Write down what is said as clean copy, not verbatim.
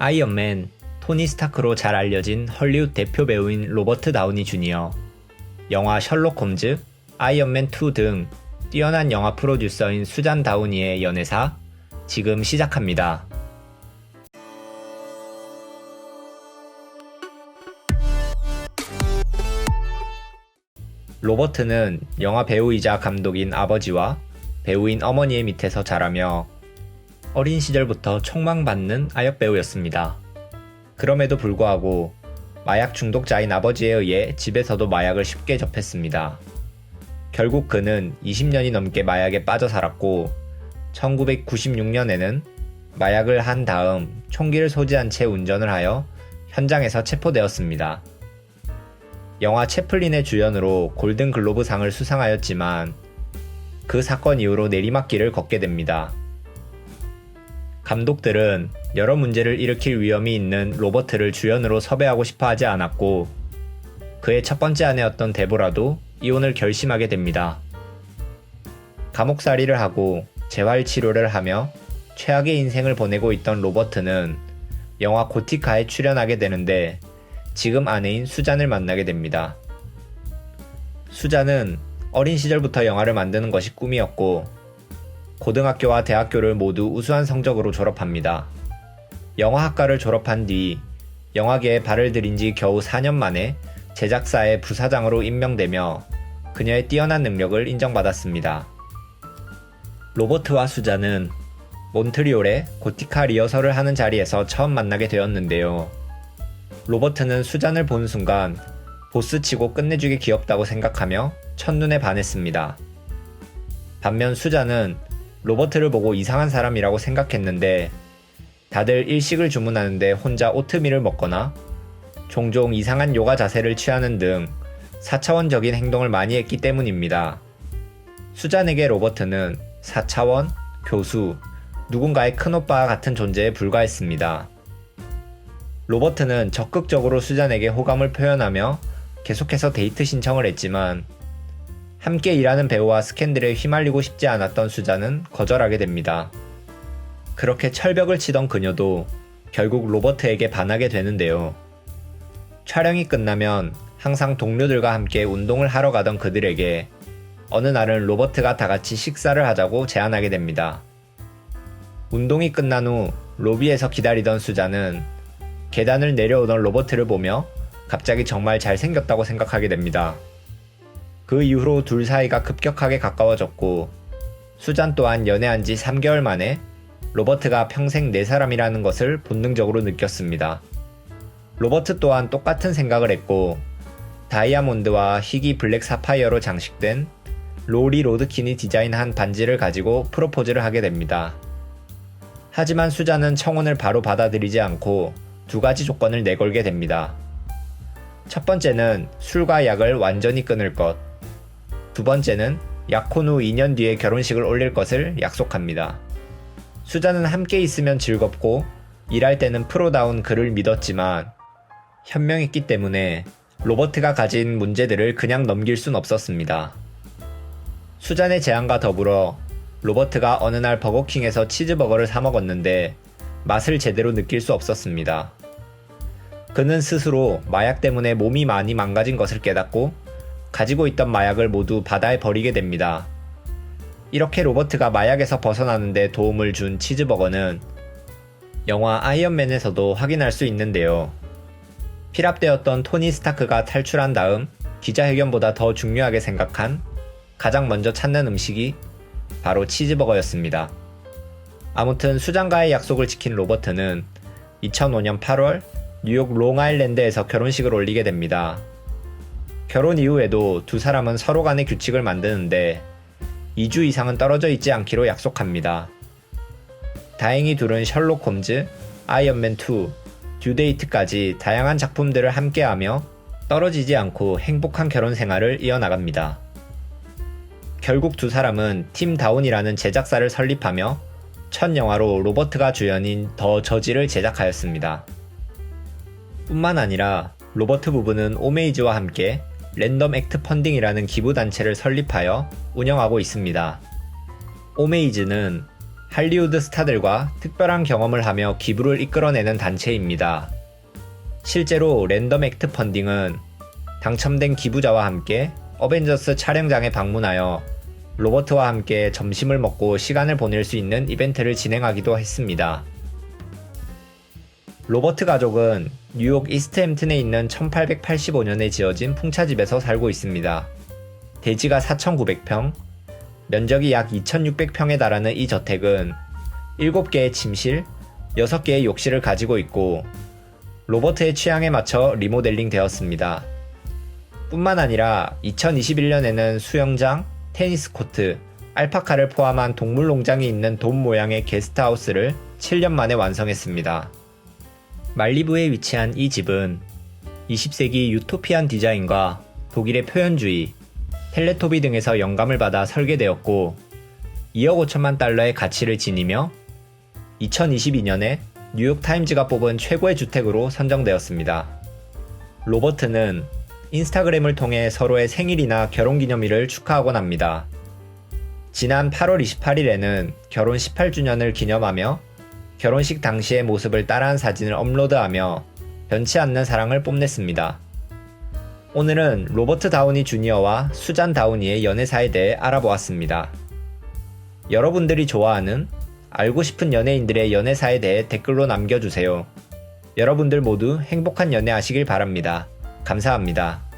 아이언맨, 토니 스타크로 잘 알려진 헐리우드 대표 배우인 로버트 다우니 주니어, 영화 셜록 홈즈, 아이언맨 2 등 뛰어난 영화 프로듀서인 수잔 다우니의 연애사, 지금 시작합니다. 로버트는 영화 배우이자 감독인 아버지와 배우인 어머니의 밑에서 자라며 어린 시절부터 촉망받는 아역 배우였습니다. 그럼에도 불구하고 마약 중독자인 아버지에 의해 집에서도 마약을 쉽게 접했습니다. 결국 그는 20년이 넘게 마약에 빠져 살았고 1996년에는 마약을 한 다음 총기를 소지한 채 운전을 하여 현장에서 체포되었습니다. 영화 채플린의 주연으로 골든글로브상을 수상하였지만 그 사건 이후로 내리막길을 걷게 됩니다. 감독들은 여러 문제를 일으킬 위험이 있는 로버트를 주연으로 섭외하고 싶어 하지 않았고 그의 첫 번째 아내였던 데보라도 이혼을 결심하게 됩니다. 감옥살이를 하고 재활치료를 하며 최악의 인생을 보내고 있던 로버트는 영화 고티카에 출연하게 되는데 지금 아내인 수잔을 만나게 됩니다. 수잔은 어린 시절부터 영화를 만드는 것이 꿈이었고 고등학교와 대학교를 모두 우수한 성적으로 졸업합니다. 영화학과를 졸업한 뒤 영화계에 발을 들인 지 겨우 4년 만에 제작사의 부사장으로 임명되며 그녀의 뛰어난 능력을 인정받았습니다. 로버트와 수잔은 몬트리올에 고티카 리허설을 하는 자리에서 처음 만나게 되었는데요. 로버트는 수잔을 본 순간 보스치고 끝내주기 귀엽다고 생각하며 첫눈에 반했습니다. 반면 수잔은 로버트를 보고 이상한 사람이라고 생각했는데 다들 일식을 주문하는데 혼자 오트밀을 먹거나 종종 이상한 요가 자세를 취하는 등 4차원적인 행동을 많이 했기 때문입니다. 수잔에게 로버트는 4차원, 교수, 누군가의 큰오빠와 같은 존재에 불과했습니다. 로버트는 적극적으로 수잔에게 호감을 표현하며 계속해서 데이트 신청을 했지만 함께 일하는 배우와 스캔들에 휘말리고 싶지 않았던 수잔은 거절하게 됩니다. 그렇게 철벽을 치던 그녀도 결국 로버트에게 반하게 되는데요. 촬영이 끝나면 항상 동료들과 함께 운동을 하러 가던 그들에게 어느 날은 로버트가 다같이 식사를 하자고 제안하게 됩니다. 운동이 끝난 후 로비에서 기다리던 수잔은 계단을 내려오던 로버트를 보며 갑자기 정말 잘생겼다고 생각하게 됩니다. 그 이후로 둘 사이가 급격하게 가까워졌고 수잔 또한 연애한 지 3개월 만에 로버트가 평생 내 사람이라는 것을 본능적으로 느꼈습니다. 로버트 또한 똑같은 생각을 했고 다이아몬드와 희귀 블랙 사파이어로 장식된 로리 로드킨이 디자인한 반지를 가지고 프로포즈를 하게 됩니다. 하지만 수잔은 청혼을 바로 받아들이지 않고 두 가지 조건을 내걸게 됩니다. 첫 번째는 술과 약을 완전히 끊을 것. 두 번째는 약혼 후 2년 뒤에 결혼식을 올릴 것을 약속합니다. 수잔은 함께 있으면 즐겁고 일할 때는 프로다운 그를 믿었지만 현명했기 때문에 로버트가 가진 문제들을 그냥 넘길 순 없었습니다. 수잔의 제안과 더불어 로버트가 어느 날 버거킹에서 치즈버거를 사 먹었는데 맛을 제대로 느낄 수 없었습니다. 그는 스스로 마약 때문에 몸이 많이 망가진 것을 깨닫고 가지고 있던 마약을 모두 바다에 버리게 됩니다. 이렇게 로버트가 마약에서 벗어나는데 도움을 준 치즈버거는 영화 아이언맨에서도 확인할 수 있는데요. 피랍되었던 토니 스타크가 탈출한 다음 기자회견보다 더 중요하게 생각한 가장 먼저 찾는 음식이 바로 치즈버거였습니다. 아무튼 수잔과의 약속을 지킨 로버트는 2005년 8월 뉴욕 롱아일랜드에서 결혼식을 올리게 됩니다. 결혼 이후에도 두 사람은 서로 간의 규칙을 만드는데 2주 이상은 떨어져 있지 않기로 약속합니다. 다행히 둘은 셜록 홈즈, 아이언맨 2, 듀데이트까지 다양한 작품들을 함께하며 떨어지지 않고 행복한 결혼 생활을 이어나갑니다. 결국 두 사람은 팀 다운이라는 제작사를 설립하며 첫 영화로 로버트가 주연인 더 저지를 제작하였습니다. 뿐만 아니라 로버트 부부는 오메이즈와 함께 랜덤 액트 펀딩이라는 기부단체를 설립하여 운영하고 있습니다. 오메이즈는 할리우드 스타들과 특별한 경험을 하며 기부를 이끌어내는 단체입니다. 실제로 랜덤 액트 펀딩은 당첨된 기부자와 함께 어벤져스 촬영장에 방문하여 로버트와 함께 점심을 먹고 시간을 보낼 수 있는 이벤트를 진행하기도 했습니다. 로버트 가족은 뉴욕 이스트햄튼에 있는 1885년에 지어진 풍차집에서 살고 있습니다. 대지가 4,900평, 면적이 약 2,600평에 달하는 이 저택은 7개의 침실, 6개의 욕실을 가지고 있고 로버트의 취향에 맞춰 리모델링 되었습니다. 뿐만 아니라 2021년에는 수영장, 테니스 코트, 알파카를 포함한 동물 농장이 있는 돔 모양의 게스트하우스를 7년 만에 완성했습니다. 말리부에 위치한 이 집은 20세기 유토피안 디자인과 독일의 표현주의, 텔레토비 등에서 영감을 받아 설계되었고 2억 5천만 달러의 가치를 지니며 2022년에 뉴욕타임즈가 뽑은 최고의 주택으로 선정되었습니다. 로버트는 인스타그램을 통해 서로의 생일이나 결혼기념일을 축하하곤 합니다. 지난 8월 28일에는 결혼 18주년을 기념하며 결혼식 당시의 모습을 따라한 사진을 업로드하며 변치 않는 사랑을 뽐냈습니다. 오늘은 로버트 다우니 주니어와 수잔 다우니의 연애사에 대해 알아보았습니다. 여러분들이 좋아하는 알고 싶은 연예인들의 연애사에 대해 댓글로 남겨주세요. 여러분들 모두 행복한 연애하시길 바랍니다. 감사합니다.